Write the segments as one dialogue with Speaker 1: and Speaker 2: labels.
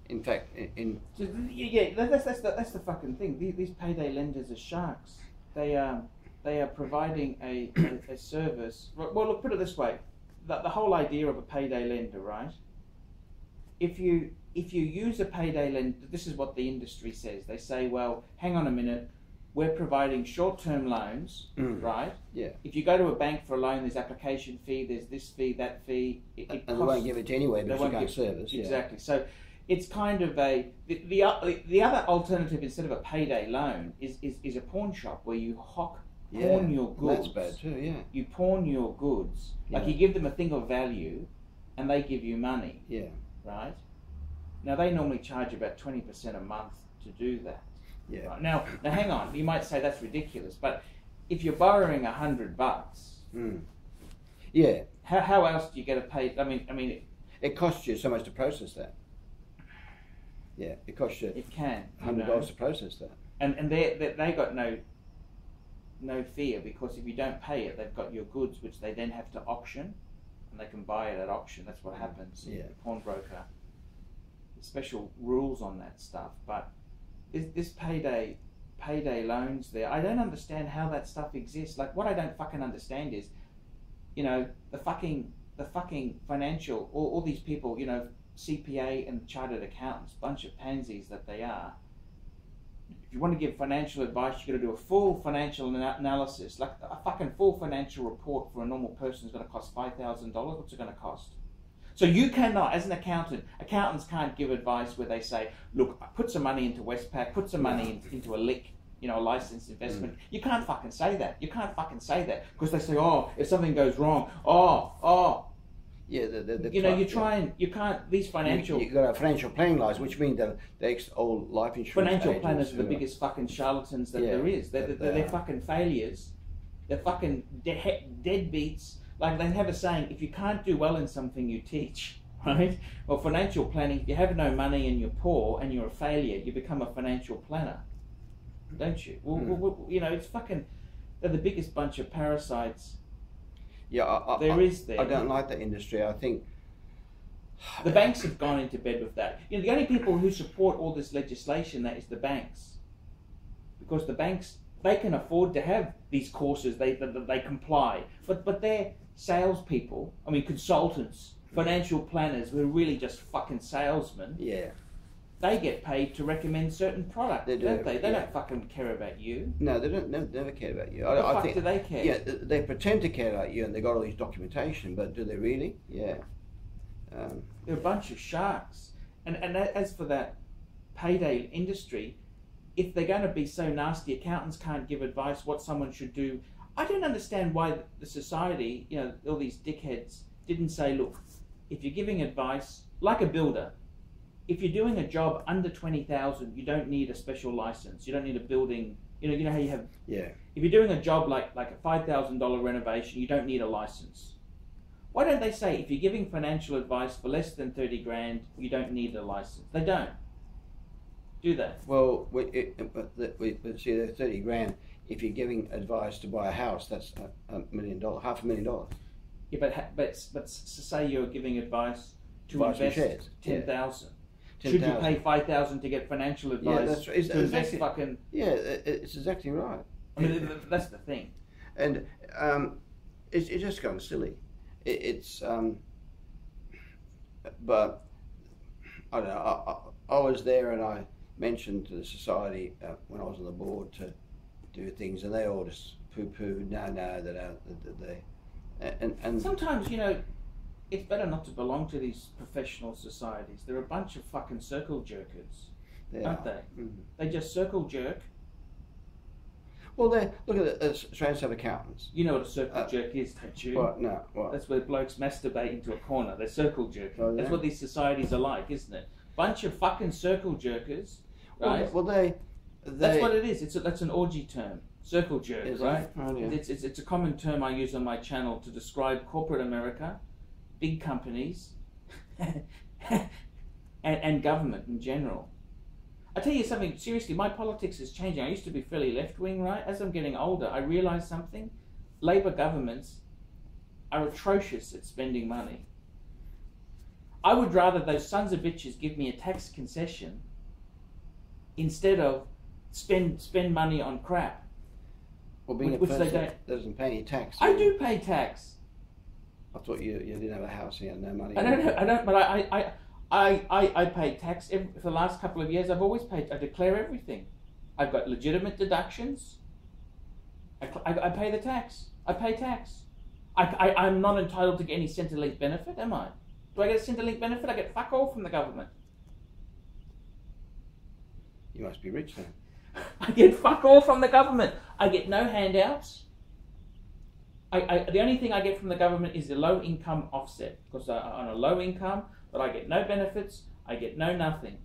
Speaker 1: In fact,
Speaker 2: yeah, that's the fucking thing. These payday lenders are sharks. They are providing a service. Well, look, put it this way: the whole idea of a payday lender, right? If you use a payday lender, this is what the industry says. They say, well, hang on a minute, we're providing short-term loans, right?
Speaker 1: Yeah.
Speaker 2: If you go to a bank for a loan, there's application fee, there's this fee, that fee.
Speaker 1: And they won't give it to you anyway because you can't service.
Speaker 2: Exactly. Yeah. So it's kind of the other alternative instead of a payday loan is a pawn shop where you pawn your goods.
Speaker 1: That's bad too. Yeah.
Speaker 2: You pawn your goods, like you give them a thing of value, and they give you money.
Speaker 1: Yeah.
Speaker 2: Right. Now they normally charge about 20% a month to do that.
Speaker 1: Yeah.
Speaker 2: Right? Now hang on. You might say that's ridiculous, but if you're borrowing $100,
Speaker 1: yeah.
Speaker 2: How else do you get a pay? I mean,
Speaker 1: it costs you so much to process that. Yeah, it costs you.
Speaker 2: It can
Speaker 1: $100 to process that.
Speaker 2: And they got no fear, because if you don't pay it, they've got your goods, which they then have to auction, and they can buy it at auction. That's what happens.
Speaker 1: Yeah.
Speaker 2: The pawnbroker. There's special rules on that stuff, but this payday loans there, I don't understand how that stuff exists. Like, what I don't fucking understand is, the fucking financial, all these people, CPA and chartered accountants, bunch of pansies that they are. If you want to give financial advice, you've got to do a full financial analysis. Like, a fucking full financial report for a normal person is going to cost $5,000. What's it going to cost? So you cannot, as an accountant, accountants can't give advice where they say, look, put some money into Westpac, put some money into a LIC, a licensed investment. You can't fucking say that. You can't fucking say that, because they say, oh, if something goes wrong,
Speaker 1: Yeah,
Speaker 2: you can't, these financial...
Speaker 1: You've got a financial planning license, which means the old life insurance
Speaker 2: financial
Speaker 1: agents
Speaker 2: planners are the biggest fucking charlatans that there is. They're fucking failures. They're fucking deadbeats. Like, they have a saying, if you can't do well in something, you teach, right? Well, financial planning, if you have no money and you're poor and you're a failure, you become a financial planner, don't you? Well, it's fucking... They're the biggest bunch of parasites.
Speaker 1: Yeah, I don't like that industry. I think
Speaker 2: the banks have gone into bed with that. The only people who support all this legislation, that is the banks, because the banks, they can afford to have these courses. They comply, but they're salespeople. I mean, consultants, financial planners who are really just fucking salesmen.
Speaker 1: Yeah.
Speaker 2: They get paid to recommend certain products, don't they? They don't fucking care about you.
Speaker 1: No, they don't. Never care about you.
Speaker 2: I think, do they care?
Speaker 1: Yeah, they pretend to care about you, and they got all this documentation, but do they really? Yeah.
Speaker 2: They're a bunch of sharks. And as for that payday industry, if they're going to be so nasty, accountants can't give advice what someone should do. I don't understand why the society, all these dickheads, didn't say, look, if you're giving advice, like a builder, if you're doing a job under 20,000, you don't need a special license. You don't need a building. You know how you have.
Speaker 1: Yeah.
Speaker 2: If you're doing a job like a $5,000 renovation, you don't need a license. Why don't they say if you're giving financial advice for less than 30 grand, you don't need a license? They don't. Do they?
Speaker 1: Well, see, the 30 grand. If you're giving advice to buy a house, that's $1 million, $500,000.
Speaker 2: Yeah, but say you're giving advice to invest 10,000. Should you pay 5,000 to get financial advice?
Speaker 1: Yeah, that's right.
Speaker 2: To invest fucking...
Speaker 1: Yeah, it's exactly right.
Speaker 2: I mean, that's the thing.
Speaker 1: And it's just gone silly. But I don't know. I was there, and I mentioned to the society when I was on the board to do things, and they all just poo-pooed. No, and
Speaker 2: sometimes it's better not to belong to these professional societies. They're a bunch of fucking circle jerkers, aren't they? Mm-hmm. They just circle jerk.
Speaker 1: Well, look at the Australians have accountants.
Speaker 2: You know what a circle jerk is, don't you?
Speaker 1: What? No. What?
Speaker 2: That's where blokes masturbate into a corner. They're circle jerking.
Speaker 1: Oh, yeah?
Speaker 2: That's what these societies are like, isn't it? Bunch of fucking circle jerkers, right?
Speaker 1: Well,
Speaker 2: that's what it is. That's an orgy term. Circle jerk,
Speaker 1: is
Speaker 2: right?
Speaker 1: Oh, yeah.
Speaker 2: It's a common term I use on my channel to describe corporate America, big companies, and government in general. I tell you something, seriously, my politics is changing. I used to be fairly left-wing, right? As I'm getting older, I realise something. Labor governments are atrocious at spending money. I would rather those sons of bitches give me a tax concession instead of spend money on crap.
Speaker 1: Well, being a
Speaker 2: which
Speaker 1: person
Speaker 2: they don't.
Speaker 1: that doesn't pay any tax.
Speaker 2: I do pay tax.
Speaker 1: I thought you didn't have a house and you had no money.
Speaker 2: I don't. But I pay tax for the last couple of years. I've always paid. I declare everything. I've got legitimate deductions. I pay the tax. I pay tax. I'm not entitled to get any Centrelink benefit, am I? Do I get a Centrelink benefit? I get fuck all from the government.
Speaker 1: You must be rich then.
Speaker 2: I get fuck all from the government. I get no handouts. The only thing I get from the government is the low income offset, because I'm on a low income, but I get no benefits, I get no nothing.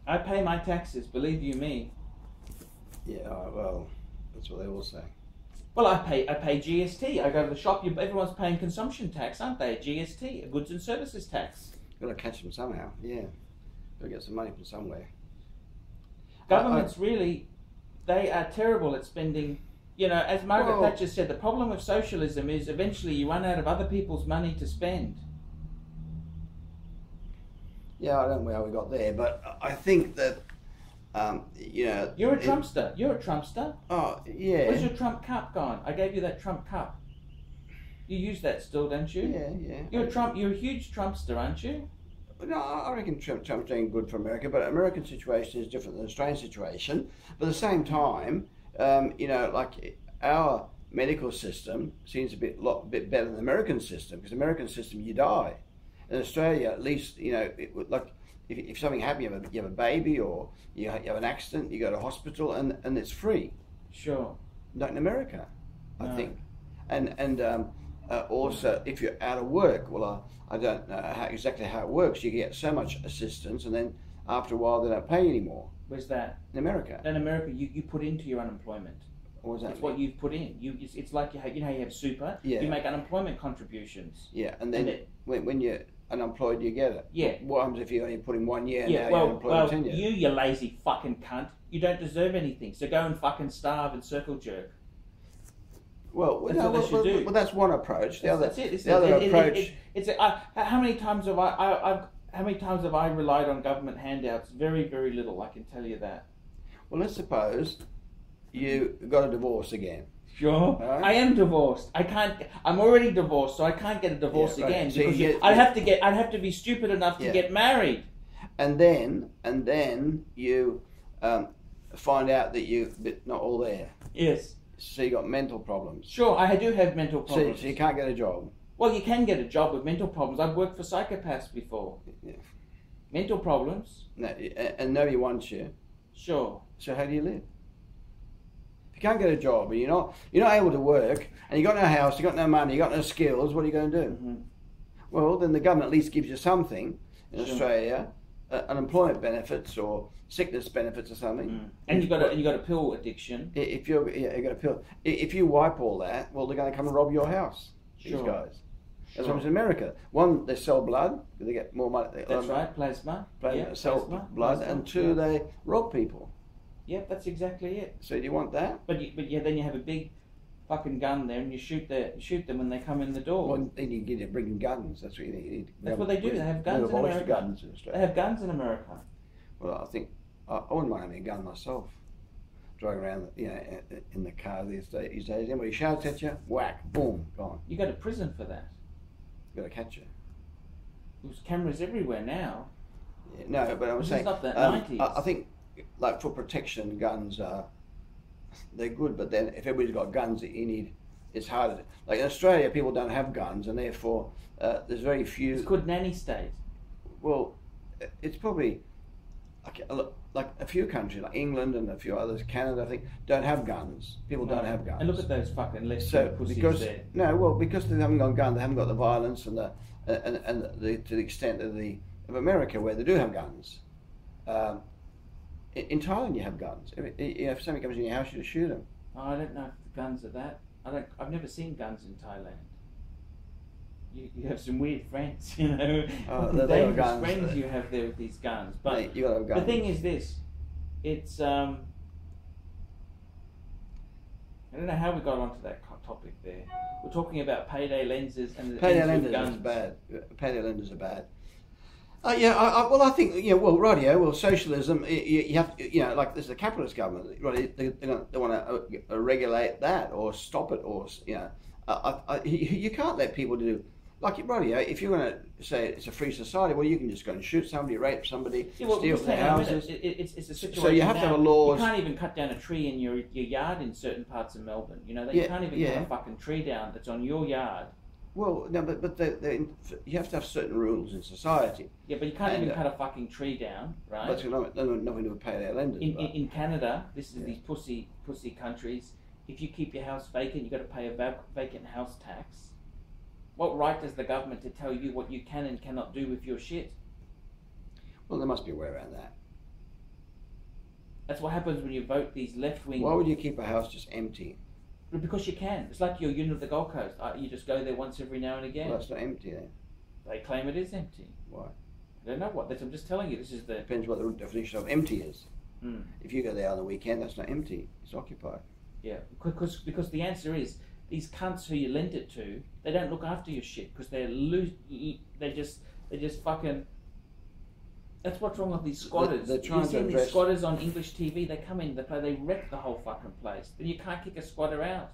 Speaker 2: I pay my taxes, believe you me.
Speaker 1: Yeah, well, that's what they all say.
Speaker 2: Well, I pay GST. I go to the shop. Everyone's paying consumption tax, aren't they? GST, a goods and services tax.
Speaker 1: Got to catch them somehow. Yeah, got to get some money from somewhere.
Speaker 2: Governments really, they are terrible at spending. You know, as Margaret Thatcher said, the problem with socialism is eventually you run out of other people's money to spend.
Speaker 1: Yeah, I don't know how we got there, but I think that, you know...
Speaker 2: You're a Trumpster. You're a Trumpster.
Speaker 1: Oh, yeah.
Speaker 2: Where's your Trump cup gone? I gave you that Trump cup. You use that still, don't you?
Speaker 1: Yeah.
Speaker 2: You're a huge Trumpster, aren't you?
Speaker 1: No, I reckon Trump's doing good for America, but American situation is different than the Australian situation. But at the same time, you know, like our medical system seems a bit better than the American system, because the American system you die. In Australia, at least, you know, like if something happens, you have a baby or you have an accident, you go to hospital and it's free.
Speaker 2: Sure.
Speaker 1: Not in America, I think. And also, if you're out of work, well, I don't know exactly how it works. You get so much assistance, and then after a while, they don't pay anymore.
Speaker 2: Where's that?
Speaker 1: In America.
Speaker 2: In America, you put into your unemployment.
Speaker 1: What does that
Speaker 2: It's
Speaker 1: mean?
Speaker 2: what you've put in. It's like you know how you have super.
Speaker 1: Yeah.
Speaker 2: You make unemployment contributions.
Speaker 1: Yeah, and then when you're unemployed, you get it.
Speaker 2: Yeah.
Speaker 1: What happens if you only put in 1 year? And
Speaker 2: Yeah.
Speaker 1: now you're unemployed 10 years?
Speaker 2: you lazy fucking cunt. You don't deserve anything. So go and fucking starve and circle jerk.
Speaker 1: Well,
Speaker 2: That's what they should do.
Speaker 1: Well, that's one approach. The other
Speaker 2: approach.
Speaker 1: approach.
Speaker 2: How many times have I relied on government handouts? Very, very little. I can tell you that.
Speaker 1: Well, let's suppose you got a divorce again.
Speaker 2: Sure.
Speaker 1: Right.
Speaker 2: I am divorced. I can't. I'm already divorced, so I can't get a divorce again.
Speaker 1: So
Speaker 2: because I'd have to be stupid enough to get married.
Speaker 1: And then you find out that but not all there.
Speaker 2: Yes.
Speaker 1: So you got mental problems.
Speaker 2: Sure, I do have mental problems.
Speaker 1: So you can't get a job.
Speaker 2: Well, you can get a job with mental problems. I've worked for psychopaths before.
Speaker 1: Yeah.
Speaker 2: Mental problems.
Speaker 1: No, and nobody wants you.
Speaker 2: Sure.
Speaker 1: So how do you live? If you can't get a job and you're not able to work, and you got no house, you got no money, you got no skills, what are you going to do?
Speaker 2: Mm-hmm.
Speaker 1: Well, then the government at least gives you something in Australia, unemployment benefits or sickness benefits or something.
Speaker 2: Mm. And you got a pill addiction.
Speaker 1: If you got a pill, if you wipe all that, well, they're going to come and rob your house. These guys. That's what happens in America. One, they sell blood because they get more money.
Speaker 2: That's right, plasma.
Speaker 1: Sell blood, and two, they rob people.
Speaker 2: Yep, that's exactly it.
Speaker 1: So do you want that?
Speaker 2: But then you have a big fucking gun there, and you shoot them when they come in the door.
Speaker 1: Well, then you get to bring guns. That's what you need.
Speaker 2: That's what they do. They have guns in America.
Speaker 1: Guns in Australia.
Speaker 2: They have guns in America.
Speaker 1: Well, I think I wouldn't mind having a gun myself. Driving around, in the car these days. Anybody shouts at you, whack, boom, gone.
Speaker 2: You go to prison for that.
Speaker 1: Got to catch you.
Speaker 2: There's cameras everywhere now.
Speaker 1: Yeah, no, but I'm saying
Speaker 2: it's not the 90s.
Speaker 1: I think, like for protection, guns they're good. But then if everybody's got guns, it's harder. Like in Australia, people don't have guns, and therefore there's very few.
Speaker 2: It's called nanny state.
Speaker 1: Well, it's probably like a few countries, like England and a few others, Canada, I think, don't have guns. People don't have guns.
Speaker 2: And look at those fucking lesbian pussies there.
Speaker 1: Because they haven't got guns, they haven't got the violence and to the extent of America where they do have guns. In Thailand, you have guns. If somebody comes in your house, you just shoot them.
Speaker 2: Oh, I don't know if the guns are that. I've never seen guns in Thailand. You have some weird friends, dangerous
Speaker 1: guns.
Speaker 2: friends you have there with these guns. But
Speaker 1: you gotta have guns.
Speaker 2: The thing is this: it's I don't know how we got onto that topic there. We're talking about payday lenses and the
Speaker 1: payday lenders
Speaker 2: guns.
Speaker 1: is bad. Payday lenders are bad. Well, I think well, socialism. You have to, like this is a capitalist government. Right, they want to regulate that or stop it, or you can't let people do. Like radio, if you're going to say it's a free society, well, you can just go and shoot somebody, rape somebody, steal their houses.
Speaker 2: It's a situation.
Speaker 1: So you have to have a law.
Speaker 2: You can't even cut down a tree in your yard in certain parts of Melbourne. You can't even cut a fucking tree down that's on your yard.
Speaker 1: Well, no, but you have to have certain rules in society.
Speaker 2: Yeah, but you can't even cut a fucking tree down, right?
Speaker 1: That's nothing to pay their lenders.
Speaker 2: In Canada, this is these pussy countries. If you keep your house vacant, you've got to pay a vacant house tax. What right does the government to tell you what you can and cannot do with your shit?
Speaker 1: Well, there must be a way around that.
Speaker 2: That's what happens when you vote these left-wing...
Speaker 1: Why would you keep a house just empty?
Speaker 2: Because you can. It's like your unit of the Gold Coast. You just go there once every now and again.
Speaker 1: Well, it's not empty then.
Speaker 2: They claim it is empty.
Speaker 1: Why?
Speaker 2: I don't know what. I'm just telling you. This is the...
Speaker 1: Depends what the definition of empty is. If you go there on the weekend, that's not empty. It's occupied.
Speaker 2: Yeah, because the answer is these cunts who you lend it to, they don't look after your shit because they just fucking. That's what's wrong with these squatters.
Speaker 1: They're trying
Speaker 2: You've
Speaker 1: to
Speaker 2: seen
Speaker 1: address...
Speaker 2: these squatters on English TV. They come in, they wreck the whole fucking place. Then you can't kick a squatter out.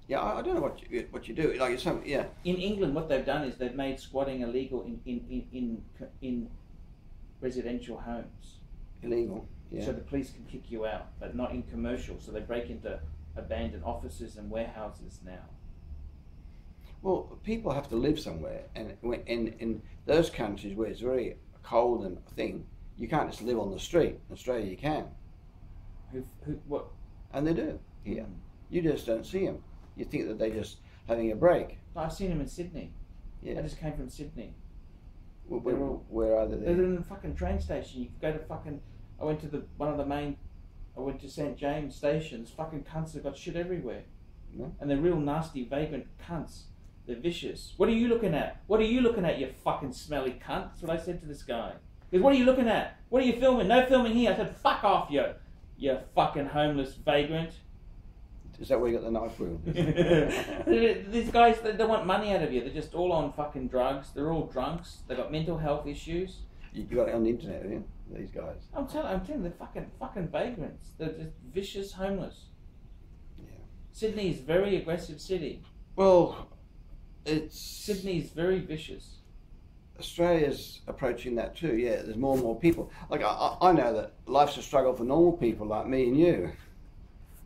Speaker 1: Yeah, I don't know what you do. Like
Speaker 2: In England, what they've done is they've made squatting illegal in residential homes.
Speaker 1: Illegal. Yeah.
Speaker 2: So the police can kick you out, but not in commercial. So they break into abandoned offices and warehouses now.
Speaker 1: Well, people have to live somewhere, and in those countries where it's very cold and thing, you can't just live on the street. In Australia, you can.
Speaker 2: What?
Speaker 1: And they do here. You just don't see them. You think that they're just having a break.
Speaker 2: I've seen them in Sydney.
Speaker 1: Yeah.
Speaker 2: I just came from Sydney.
Speaker 1: Where are they?
Speaker 2: They're in the fucking train station. You go to fucking... I went to St. James stations. Fucking cunts have got shit everywhere.
Speaker 1: No?
Speaker 2: And they're real nasty, vagrant cunts. They're vicious. What are you looking at? What are you looking at, you fucking smelly cunt? That's what I said to this guy. He goes, what are you looking at? What are you filming? No filming here. I said, fuck off, you fucking homeless vagrant.
Speaker 1: Is that where you got the knife wound?
Speaker 2: These guys, they want money out of you. They're just all on fucking drugs. They're all drunks. They've got mental health issues.
Speaker 1: You got it on the internet, haven't you? These guys.
Speaker 2: I'm telling you, they're fucking vagrants. They're just vicious homeless.
Speaker 1: Yeah.
Speaker 2: Sydney is a very aggressive city.
Speaker 1: Well,
Speaker 2: Sydney is very vicious.
Speaker 1: Australia's approaching that too. Yeah, there's more and more people. Like I know that life's a struggle for normal people like me and you.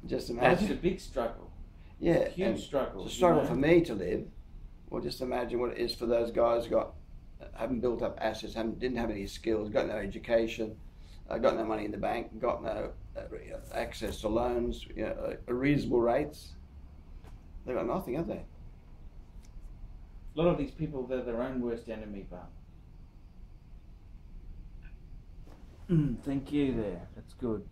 Speaker 1: Just imagine.
Speaker 2: That's a big struggle.
Speaker 1: Yeah,
Speaker 2: it's a huge struggle.
Speaker 1: It's a struggle for me to live. Well, just imagine what it is for those guys who haven't built up assets, didn't have any skills, got no education, got no money in the bank, got no access to loans, reasonable rates. They've got nothing, have they?
Speaker 2: A lot of these people, they're their own worst enemy, but... Thank you there. That's good.